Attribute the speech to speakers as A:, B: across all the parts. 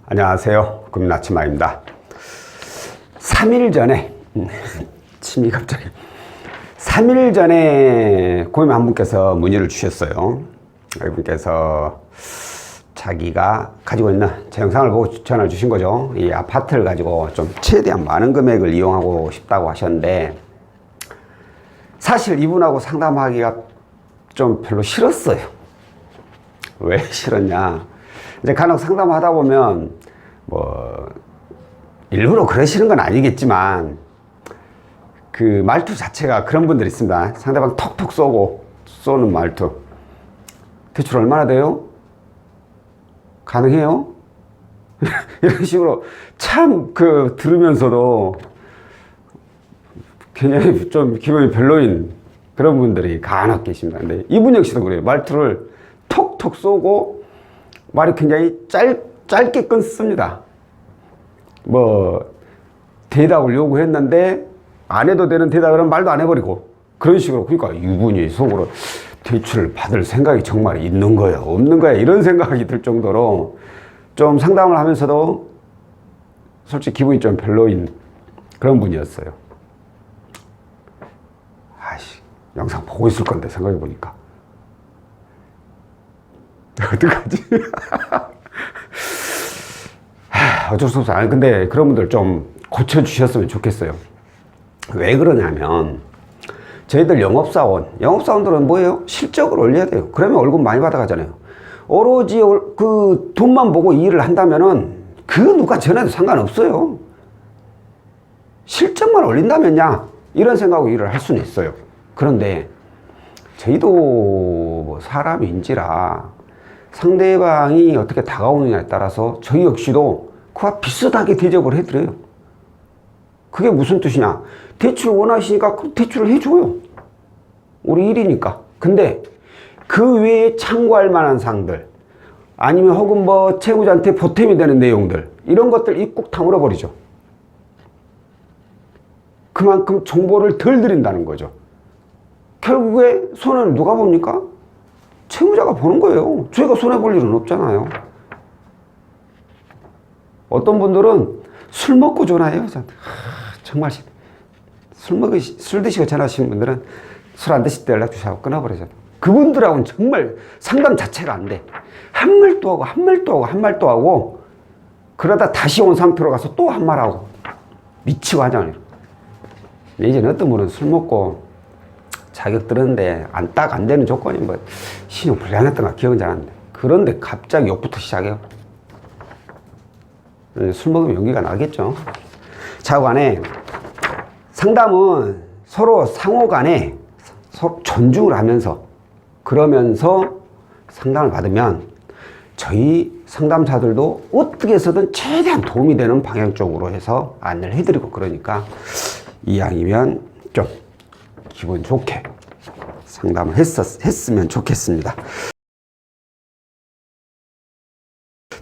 A: 안녕하세요. 금나치마입니다. 3일 전에 침이 갑자기 3일 전에 고객님 한 분께서 문의를 주셨어요. 이분께서 자기가 가지고 있는 제 영상을 보고 추천을 주신 거죠. 이 아파트를 가지고 좀 최대한 많은 금액을 이용하고 싶다고 하셨는데, 사실 이분하고 상담하기가 좀 별로 싫었어요. 왜 싫었냐, 이제 간혹 상담하다 보면 뭐 일부러 그러시는 건 아니겠지만 그 말투 자체가 그런 분들이 있습니다. 상대방 톡톡 쏘는 말투. 대출 얼마나 돼요? 가능해요? 이런 식으로 참 들으면서도 굉장히 좀 기분이 별로인 그런 분들이 간혹 계십니다. 근데 이분 역시도 그래요. 말투를 톡톡 쏘고 말이 굉장히 짧게 끊습니다. 뭐 대답을 요구했는데 안 해도 되는 대답은 말도 안 해버리고 그런 식으로. 그러니까 이분이 속으로 대출을 받을 생각이 정말 있는 거야 없는 거야 이런 생각이 들 정도로 좀 상담을 하면서도 솔직히 기분이 좀 별로인 그런 분이었어요. 아이씨, 영상 보고 있을 건데 생각해 보니까 어떡하지? 어쩔 수 없어. 아니, 근데 그런 분들 좀 고쳐주셨으면 좋겠어요. 왜 그러냐면, 저희들 영업사원들은 뭐예요? 실적을 올려야 돼요. 그러면 월급 많이 받아가잖아요. 오로지 그 돈만 보고 일을 한다면은 그 누가 전해도 상관없어요. 실적만 올린다면야 이런 생각으로 일을 할 수는 있어요. 그런데 저희도 뭐 사람인지라 상대방이 어떻게 다가오느냐에 따라서 저희 역시도 그와 비슷하게 대접을 해드려요. 그게 무슨 뜻이냐? 대출 원하시니까 그 대출을 해줘요. 우리 일이니까. 근데 그 외에 참고할 만한 사항들, 아니면 혹은 뭐 채무자한테 보탬이 되는 내용들, 이런 것들 입국 다물어 버리죠. 그만큼 정보를 덜 드린다는 거죠. 결국에 손해는 누가 봅니까? 채무자가 보는 거예요. 저희가 손해볼 일은 없잖아요. 어떤 분들은 술 먹고 전화해요. 정말 술 드시고 전화하시는 분들은 술 안 드실 때 연락 주시고 끊어버리잖아요. 그분들하고는 정말 상담 자체가 안 돼. 한 말도 하고 한 말도 하고 한 말도 하고 그러다 다시 온 상태로 가서 또 한 말하고 미치고 하잖아요. 예전에 어떤 분은 술 먹고 자격 들었는데 딱 안 되는 조건이 뭐 신용 불량했던가 기억은 잘 안 나는데, 그런데 갑자기 욕부터 시작해요. 술 먹으면 용기가 나겠죠. 자관에 상담은 서로 상호 간에 서로 존중을 하면서 그러면서 상담을 받으면 저희 상담사들도 어떻게 해서든 최대한 도움이 되는 방향 쪽으로 해서 안내를 해드리고, 그러니까 이왕이면 좀 기분 좋게 상담을 했으면 좋겠습니다.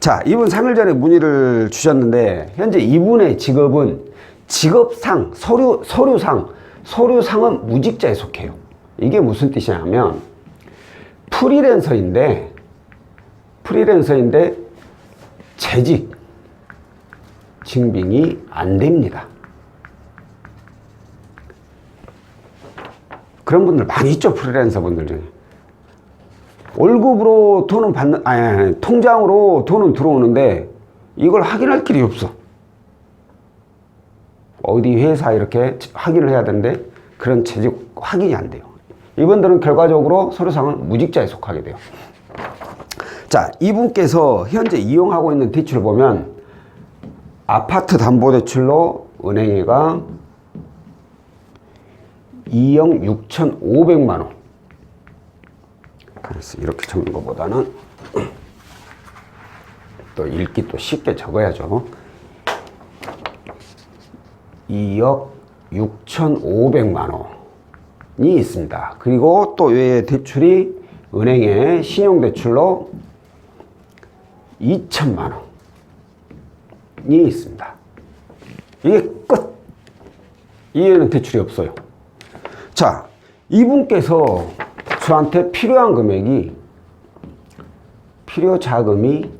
A: 자, 이분 3일 전에 문의를 주셨는데, 현재 이분의 직업은 직업상, 서류상은 무직자에 속해요. 이게 무슨 뜻이냐면, 프리랜서인데 재직 증빙이 안 됩니다. 그런 분들 많이 있죠. 프리랜서 분들 중에 월급으로 돈은 통장으로 돈은 들어오는데 이걸 확인할 길이 없어. 어디 회사 이렇게 확인을 해야 되는데 그런 재직 확인이 안 돼요. 이분들은 결과적으로 서류상은 무직자에 속하게 돼요. 자, 이분께서 현재 이용하고 있는 대출을 보면 아파트 담보대출로 은행에가 2억 6,500만 원. 그래서 이렇게 적는 것보다는 또 읽기 또 쉽게 적어야죠. 2억 6,500만 원이 있습니다. 그리고 또 외에 대출이 은행에 신용대출로 2천만 원이 있습니다. 이게 끝. 이에는 대출이 없어요. 자, 이분께서 저한테 필요한 금액이 필요 자금이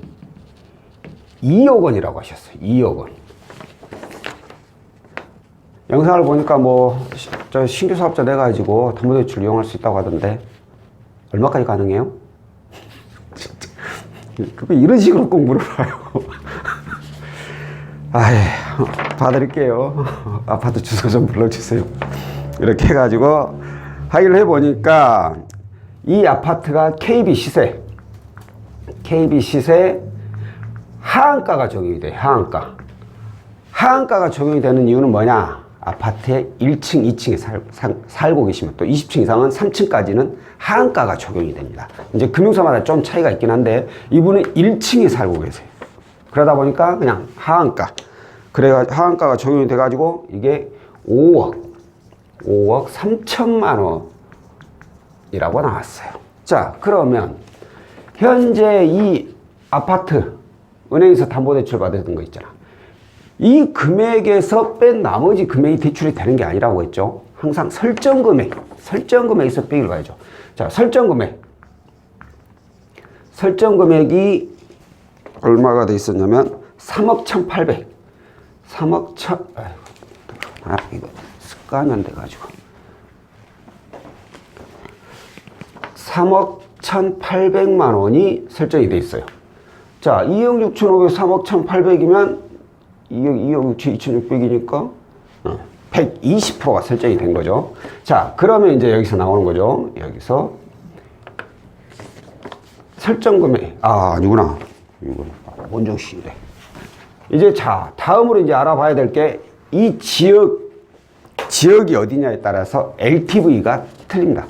A: 2억 원이라고 하셨어요. 2억 원. 영상을 보니까 저 신규 사업자 내가지고 담보대출 이용할 수 있다고 하던데 얼마까지 가능해요? 이런 식으로 꼭 물어봐요. 봐드릴게요. 아파트 주소 좀 불러주세요. 이렇게 해가지고 확인을 해보니까 이 아파트가 KB 시세 하한가가 적용이 돼요. 하한가가 적용이 되는 이유는 뭐냐? 아파트에 1층, 2층에 살고 계시면 또 20층 이상은 3층까지는 하한가가 적용이 됩니다. 이제 금융사마다 좀 차이가 있긴 한데 이분은 1층에 살고 계세요. 그러다 보니까 그냥 하한가. 하한가가 적용이 돼가지고 이게 5억 3천만 원이라고 나왔어요. 자, 그러면 현재 이 아파트 은행에서 담보대출 받았던 거 있잖아. 이 금액에서 뺀 나머지 금액이 대출이 되는 게 아니라고 했죠. 항상 설정 금액에서 빼기를 가야죠. 자, 설정 금액이 얼마가 돼 있었냐면 3억 1,800. 이거 습관이 안 돼가지고 3억 1,800만 원이 설정이 돼 있어요. 자, 2억 6,500, 3억 1,800이면 2억 2,600이니까 120%가 설정이 된 거죠. 자, 그러면 이제 여기서 나오는 거죠. 여기서 설정 금액. 아니구나. 이거 원정시이래. 이제 자, 다음으로 이제 알아봐야 될 게 이 지역이 어디냐에 따라서 LTV가 틀립니다.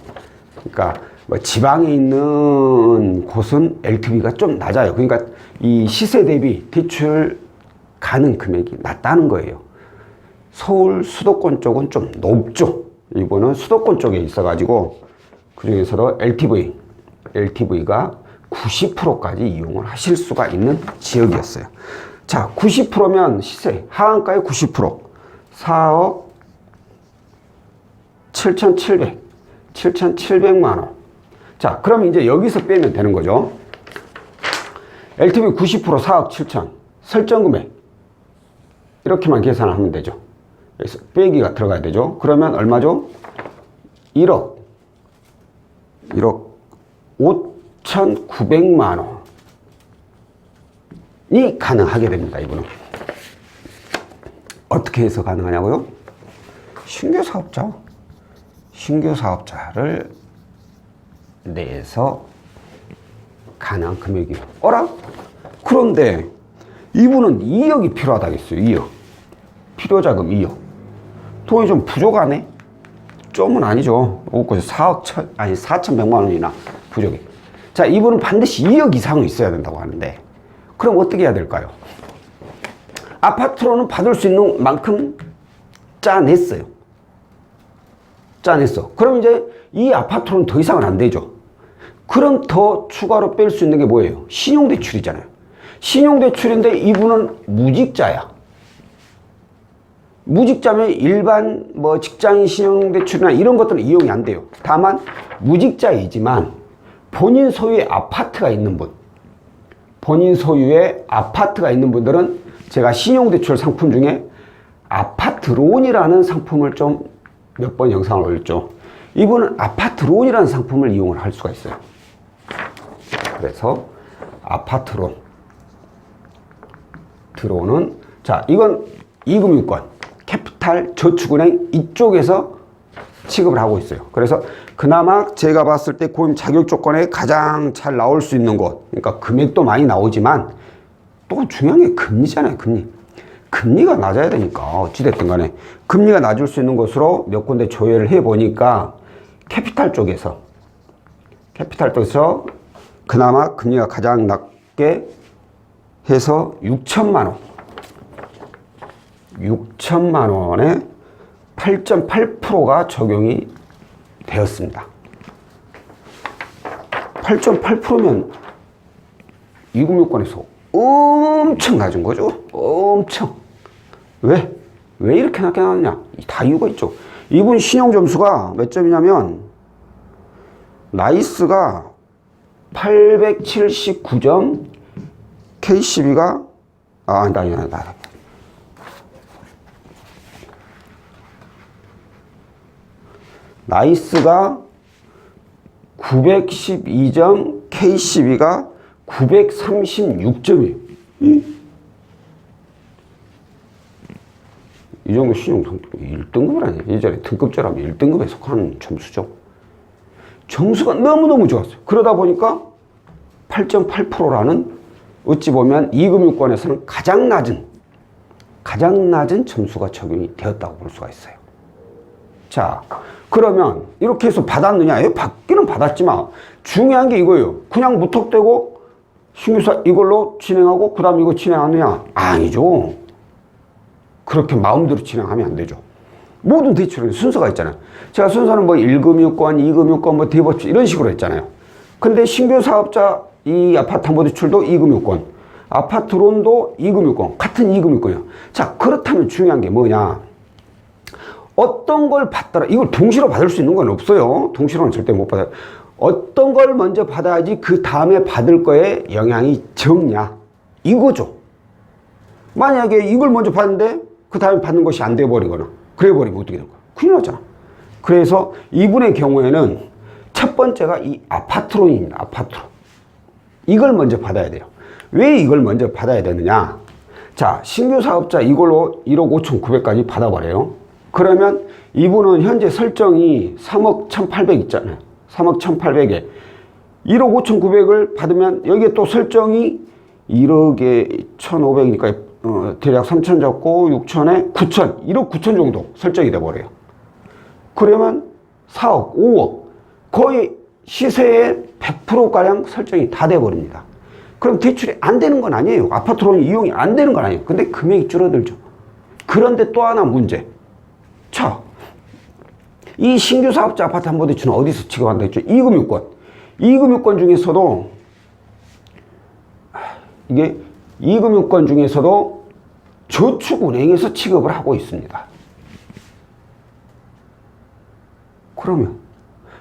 A: 그러니까 지방에 있는 곳은 LTV가 좀 낮아요. 그러니까 이 시세 대비 대출 가능 금액이 낮다는 거예요. 서울 수도권 쪽은 좀 높죠. 이거는 수도권 쪽에 있어가지고 그 중에서도 LTV가 90%까지 이용을 하실 수가 있는 지역이었어요. 자, 90%면 시세 하한가의 90% 4억 7,700만 원. 자, 그럼 이제 여기서 빼면 되는 거죠. LTV 90% 4억 7천 설정 금액 이렇게만 계산을 하면 되죠. 그래서 빼기가 들어가야 되죠. 그러면 얼마죠? 1억 5,900만 원이 가능하게 됩니다. 이분은 어떻게 해서 가능하냐고요? 신규 사업자를 내서 가능한 금액이요. 그런데 이분은 2억이 필요하다겠어요. 2억. 필요자금 2억. 돈이 좀 부족하네? 좀은 아니죠. 4,100만 원이나 부족해. 자, 이분은 반드시 2억 이상은 있어야 된다고 하는데, 그럼 어떻게 해야 될까요? 아파트로는 받을 수 있는 만큼 짜냈어. 그럼 이제 이 아파트로는 더 이상은 안 되죠. 그럼 더 추가로 뺄 수 있는 게 뭐예요? 신용대출이잖아요. 신용대출인데 이분은 무직자야. 무직자면 일반 직장인 신용대출이나 이런 것들은 이용이 안 돼요. 다만 무직자이지만 본인 소유의 아파트가 있는 분들은 제가 신용대출 상품 중에 아파트론이라는 상품을 좀 몇 번 영상을 올렸죠. 이분은 아파트론이라는 상품을 이용을 할 수가 있어요. 그래서 아파트론 들어오는, 자, 이건 이금융권 캐피탈 저축은행 이쪽에서 취급을 하고 있어요. 그래서 그나마 제가 봤을 때 고임 자격 조건에 가장 잘 나올 수 있는 곳, 그러니까 금액도 많이 나오지만 또 중요한 게 금리잖아요. 금리가 낮아야 되니까 어찌됐든 간에 금리가 낮을 수 있는 곳으로 몇 군데 조회를 해보니까 캐피탈 쪽에서 그나마 금리가 가장 낮게 해서 6천만 원에 8.8%가 적용이 되었습니다. 8.8%면 이금융권에서 엄청 낮은 거죠. 엄청. 왜 이렇게 낮게 나왔냐? 다 이유가 있죠. 이분 신용 점수가 몇 점이냐면 나이스가 879점, K12가 나이스가 912점, K12가 936점이에요. 이 정도 신용 성적 1등급을 아니에요. 예전에 등급제라면 1등급에 속하는 점수죠. 점수가 너무너무 좋았어요. 그러다 보니까 8.8%라는 어찌 보면 2금융권에서는 가장 낮은 점수가 적용이 되었다고 볼 수가 있어요. 자, 그러면 이렇게 해서 받았느냐? 받기는 받았지만 중요한 게 이거예요. 그냥 무턱대고 신규사 이걸로 진행하고 그 다음 이거 진행하느냐? 아니죠. 그렇게 마음대로 진행하면 안 되죠. 모든 대출은 순서가 있잖아요. 제가 순서는 뭐 1금융권, 2금융권, 뭐 대법주 이런 식으로 했잖아요. 근데 신규 사업자 이 아파트 담보대출도 2금융권, 아파트론도 2금융권, 같은 2금융권이에요. 자, 그렇다면 중요한 게 뭐냐? 어떤 걸 받더라. 이걸 동시로 받을 수 있는 건 없어요. 동시로는 절대 못 받아요. 어떤 걸 먼저 받아야지 그 다음에 받을 거에 영향이 적냐. 이거죠. 만약에 이걸 먼저 받는데 그 다음에 받는 것이 안 돼버리거나 그래 버리면 어떻게 될 거야? 큰일 나잖아. 그래서 이분의 경우에는 첫 번째가 이 아파트론입니다. 아파트론. 이걸 먼저 받아야 돼요. 왜 이걸 먼저 받아야 되느냐? 자, 신규 사업자 이걸로 1억 5,900까지 받아버려요. 그러면 이분은 현재 설정이 3억 1,800 있잖아요. 3억 1,800에 1억 5,900을 받으면 여기에 또 설정이 1억에 1,500이니까 대략 3천 잡고 6천에 9천, 1억 9천 정도 설정이 돼버려요. 그러면 4억, 5억 거의 시세의 100%가량 설정이 다 돼버립니다. 그럼 대출이 안 되는 건 아니에요. 아파트로는 이용이 안 되는 건 아니에요. 근데 금액이 줄어들죠. 그런데 또 하나 문제. 자, 이 신규 사업자 아파트 담보대출은 어디서 취급한다 했죠? 2금융권. 2금융권 중에서도 이게 2금융권 중에서도 저축은행에서 취급을 하고 있습니다. 그러면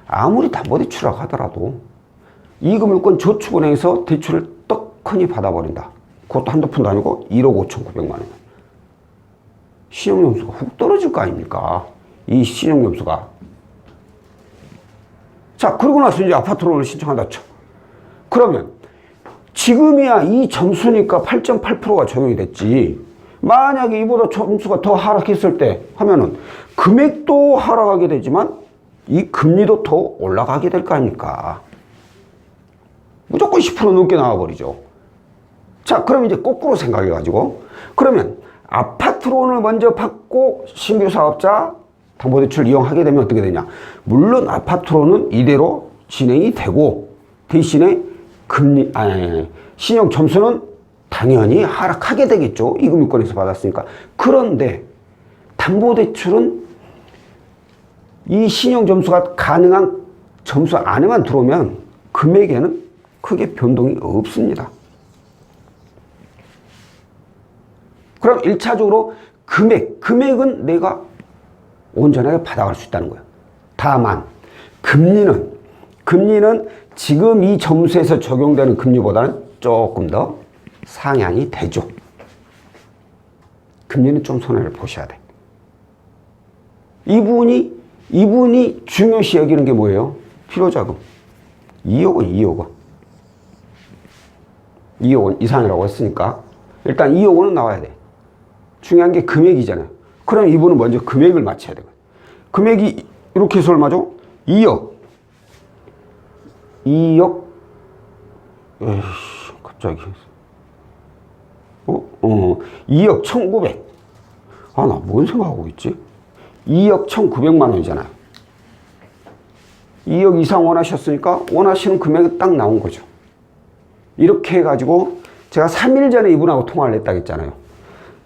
A: 아무리 담보대출이라고 하더라도 2금융권 저축은행에서 대출을 떡하니 받아버린다. 그것도 한두 푼도 아니고 1억 5,900만 원. 신용점수가 훅 떨어질 거 아닙니까? 이 신용점수가. 자, 그러고 나서 이제 아파트론을 신청한다 쳐. 그러면 지금이야 이 점수니까 8.8%가 적용이 됐지. 만약에 이보다 점수가 더 하락했을 때 하면은 금액도 하락하게 되지만 이 금리도 더 올라가게 될 거 아닙니까? 무조건 10% 넘게 나와버리죠. 자, 그럼 이제 거꾸로 생각해가지고 그러면 아파트론을 먼저 받고 신규 사업자 담보대출 이용하게 되면 어떻게 되냐? 물론 아파트론은 이대로 진행이 되고 대신에 신용 점수는 당연히 하락하게 되겠죠. 2금융권에서 받았으니까. 그런데 담보대출은 이 신용 점수가 가능한 점수 안에만 들어오면 금액에는 크게 변동이 없습니다. 그럼 1차적으로 금액은 내가 온전하게 받아갈 수 있다는 거예요. 다만 금리는 지금 이 점수에서 적용되는 금리보다는 조금 더 상향이 되죠. 금리는 좀 손해를 보셔야 돼. 이분이 중요시 여기는 게 뭐예요? 필요자금. 2억 원. 2억 원 이상이라고 했으니까 일단 2억 원은 나와야 돼. 중요한 게 금액이잖아요. 그럼 이분은 먼저 금액을 맞춰야 되거든요. 금액이 이렇게 해서 얼마죠? 2억. 에이씨, 갑자기. 2억 1,900. 아, 나 뭔 생각하고 있지? 2억 1,900만 원이잖아요. 2억 이상 원하셨으니까 원하시는 금액이 딱 나온 거죠. 이렇게 해가지고 제가 3일 전에 이분하고 통화를 했다고 했잖아요.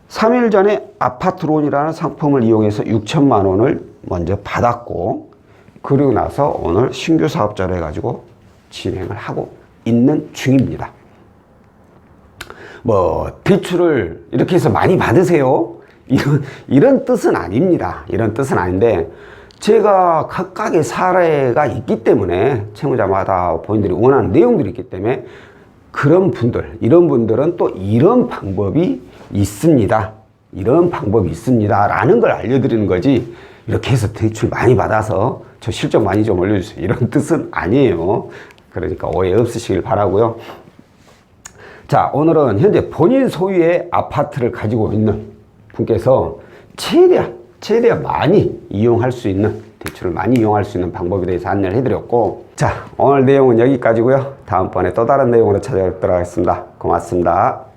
A: 3일 전에 아파트론이라는 상품을 이용해서 6천만 원을 먼저 받았고 그리고 나서 오늘 신규 사업자로 해가지고 진행을 하고 있는 중입니다. 뭐 대출을 이렇게 해서 많이 받으세요. 이런 뜻은 아닙니다. 이런 뜻은 아닌데 제가 각각의 사례가 있기 때문에 채무자마다 본인들이 원하는 내용들이 있기 때문에 그런 분들, 이런 분들은 또 이런 방법이 있습니다. 이런 방법이 있습니다. 라는 걸 알려드리는 거지, 이렇게 해서 대출 많이 받아서 저 실적 많이 좀 올려주세요, 이런 뜻은 아니에요. 그러니까 오해 없으시길 바라고요. 자, 오늘은 현재 본인 소유의 아파트를 가지고 있는 분께서 최대한 많이 이용할 수 있는, 대출을 많이 이용할 수 있는 방법에 대해서 안내를 해드렸고, 자, 오늘 내용은 여기까지고요. 다음번에 또 다른 내용으로 찾아뵙도록 하겠습니다. 고맙습니다.